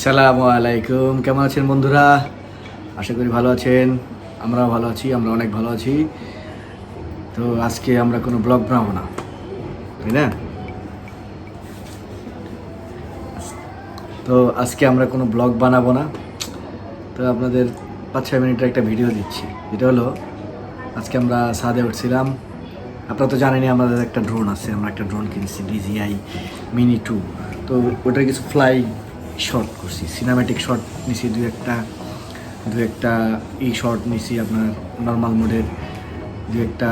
আসসালামু আলাইকুম, কেমন আছেন বন্ধুরা? আশা করি ভালো আছেন। আমরাও ভালো আছি, আমরা অনেক ভালো আছি। তো আজকে আমরা কোনো ব্লগ বানাবো না, তাই না? তো আজকে আমরা কোনো ব্লগ বানাবো না। তো আপনাদের 5-6 মিনিটের একটা ভিডিও দিচ্ছি। যেটা হলো, আজকে আমরা ছাদে উঠছিলাম। আপনারা তো জানেনই আমাদের একটা ড্রোন আছে, আমরা একটা ড্রোন কিনছি DJI Mini2। তো ওটার কিছু ফ্লাই শট করছি, সিনেম্যাটিক শট নিছি, দু একটা শট নিছি আপনার নর্মাল মোডের, দু একটা,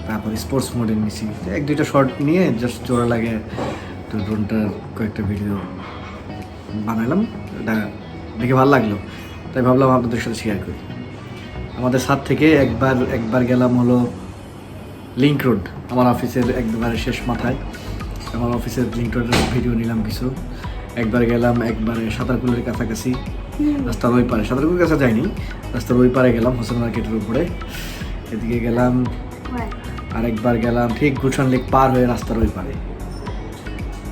তারপর স্পোর্টস মোডের নিছি। 1-2টা শট নিয়ে জাস্ট জোড়া লাগে তো ড্রোনটার কয়েকটা ভিডিও বানালাম। এটা দেখে ভালো লাগলো, তাই ভাবলাম আপনাদের সাথে শেয়ার করি। আমাদের ছাদ থেকে একবার গেলাম হলো লিঙ্ক রোড, আমার অফিসের একবারে শেষ মাথায়। আমার অফিসের লিঙ্ক রোডের ভিডিও নিলাম কিছু। একবার গেলাম একবারে সাঁতারকুলের কাছাকাছি, রাস্তার ওই পারে, সাঁতারকুলের কাছে যাইনি, রাস্তার ওই পারে গেলাম, হোসেন মার্কেটের উপরে এদিকে গেলাম। আরেকবার গেলাম ঠিক গুলশান লেক পার হয়ে রাস্তার ওই পারে।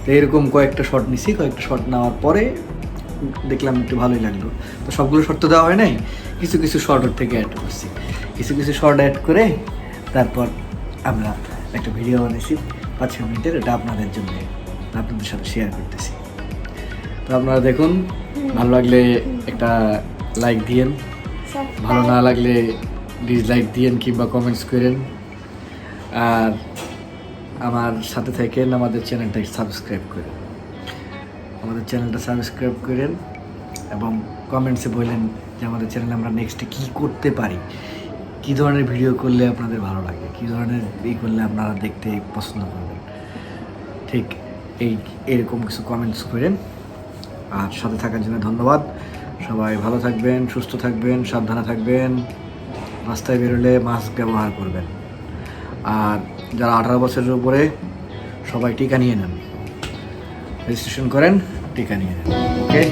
তো এরকম কয়েকটা শট নিছি। কয়েকটা শট নেওয়ার পরে দেখলাম একটু ভালোই লাগলো। তো সবগুলো শট তো দেওয়া হয় নাই, কিছু কিছু শট ওর থেকে অ্যাড করছি। কিছু শট অ্যাড করে তারপর আমরা একটা ভিডিও বানিয়েছি 5-6 মিনিটের। এটা আপনাদের জন্য, আপনাদের সাথে শেয়ার করতেছি। তো আপনারা দেখুন, ভালো লাগলে একটা লাইক দিয়েন, ভালো না লাগলে ডিসলাইক দিয়েন কিংবা কমেন্টস করেন। আর আমার সাথে থাকেন, আমাদের চ্যানেলটা সাবস্ক্রাইব করেন, এবং কমেন্টসে বললেন যে আমাদের চ্যানেলে আমরা নেক্সটে কী করতে পারি, কী ধরনের ভিডিও করলে আপনাদের ভালো লাগে, কী ধরনের করলে আপনারা দেখতে পছন্দ করবেন। ঠিক এরকম কিছু কমেন্টস করেন। আর সাথে থাকার জন্য ধন্যবাদ। সবাই ভালো থাকবেন, সুস্থ থাকবেন, সাবধানে থাকবেন। রাস্তায় বেরোলে মাস্ক ব্যবহার করবেন। আর যারা 18 বছরের উপরে সবাই টিকা নিয়ে নেন, রেজিস্ট্রেশন করেন, টিকা নিয়ে নেন। ওকে।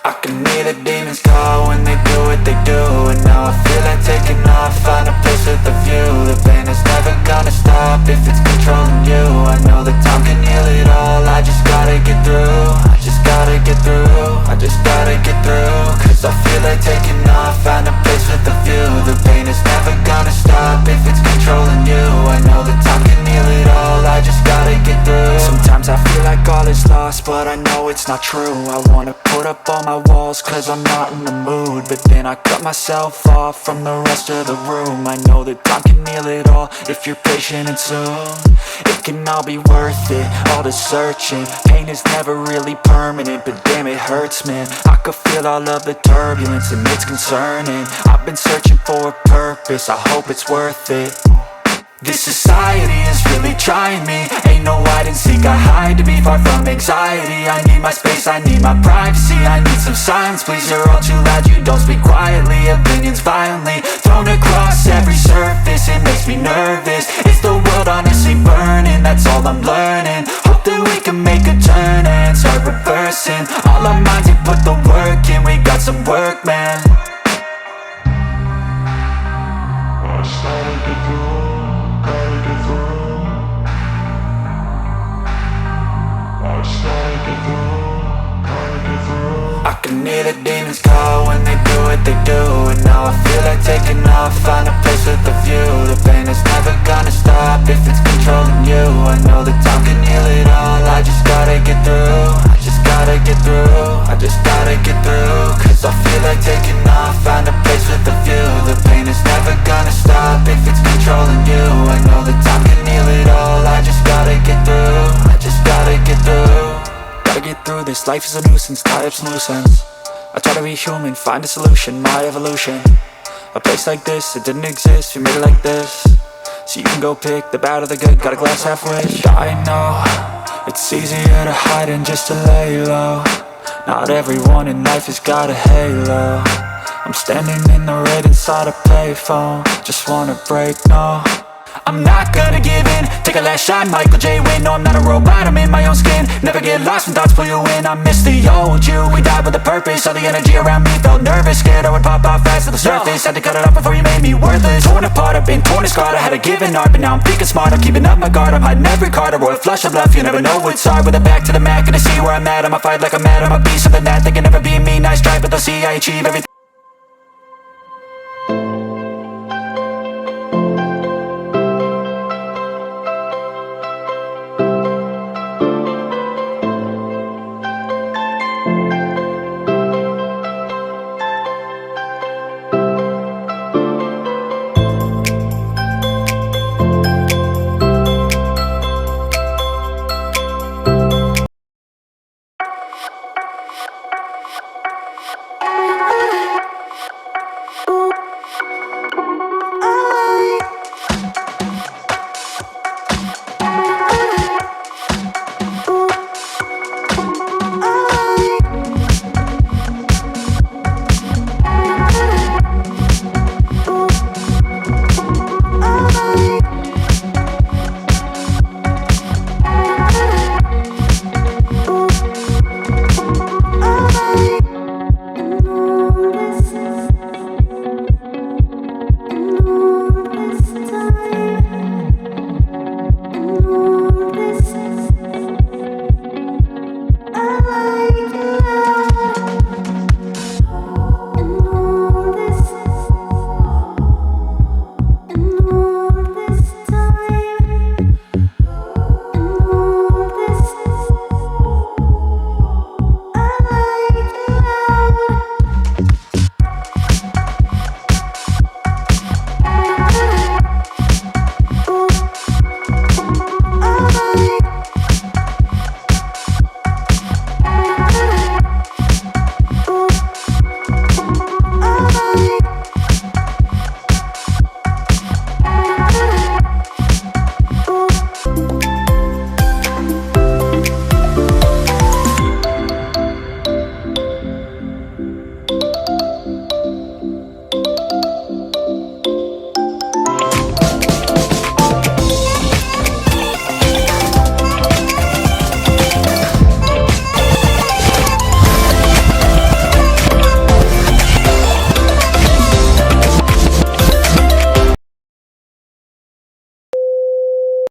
I can hear the demons call when they do what they do. And now I feel like taking off, find a place with a view. The pain is never gonna stop if it's controlling you. I know that time can heal it all, I just gotta get through. I just gotta get through, I just gotta get through. Cause I feel like taking off, find a place with a view. The pain is never gonna stop if it's controlling you. I know that time can heal it all, I just gotta get through. Sometimes I feel like all is lost, but I know it's not true. I wanna put up all my walls cause I'm not in the mood, but then I cut myself off from the rest of the room. I know that time can heal it all if you're patient and soon. It can all be worth it, all the searching. Pain is never really permanent, but damn it hurts, man. I could feel all of the turbulence and it's concerning. I've been searching for a purpose, I hope it's worth it. This society is really trying me. Ain't no hide and seek, I hide to be far from anxiety. I need my space, I need my privacy. I need some silence, please, you're all too loud. You don't speak quietly, opinions violently thrown across every surface. It makes me nervous, it's the world honestly burning. That's all I'm learning, hope that we can make a turn and start reversing all our minds and put the work in. We got some work, man. I started to do. I can hear the demons call when they do what they do. And now I feel like taking off, find a place with a view. The pain is never gonna stop if it's controlling you. I know that time can heal it all, I just gotta get through. I just gotta get through, I just gotta get through. Cause I feel like taking off, find a place with a view. The pain is never gonna stop if it's controlling you. I know that time can heal it all, I just gotta get through. I just gotta get through. Gotta get through this life is a nuisance, tie up some loose ends. I try to be human, find a solution, my evolution. A place like this, it didn't exist, we made it like this. So you can go pick the bad or the good, got a glass halfway. I know, it's easier to hide than just to lay low. Not everyone in life has got a halo. I'm standing in the red inside a payphone. Just wanna break, no, I'm not gonna give in. Take a last shot, Michael J. Win. No, I'm not a robot, I'm in my own skin. Never get lost when thoughts pull you in. I miss the old you, we died with a purpose. All the energy around me felt nervous, scared I would pop off fast to the surface. Had to cut it off before you made me worthless. Torn apart, I've been torn and scarred. I had a given art, but now I'm thinking smart. I'm keeping up my guard, I'm hiding every card. A royal flush of love, you never know what's hard. With a back to the mat, gonna see where I'm at. I'ma fight like I'm mad, I'm a beast of the net. They can never be me, nice try, but they'll see I achieve everything.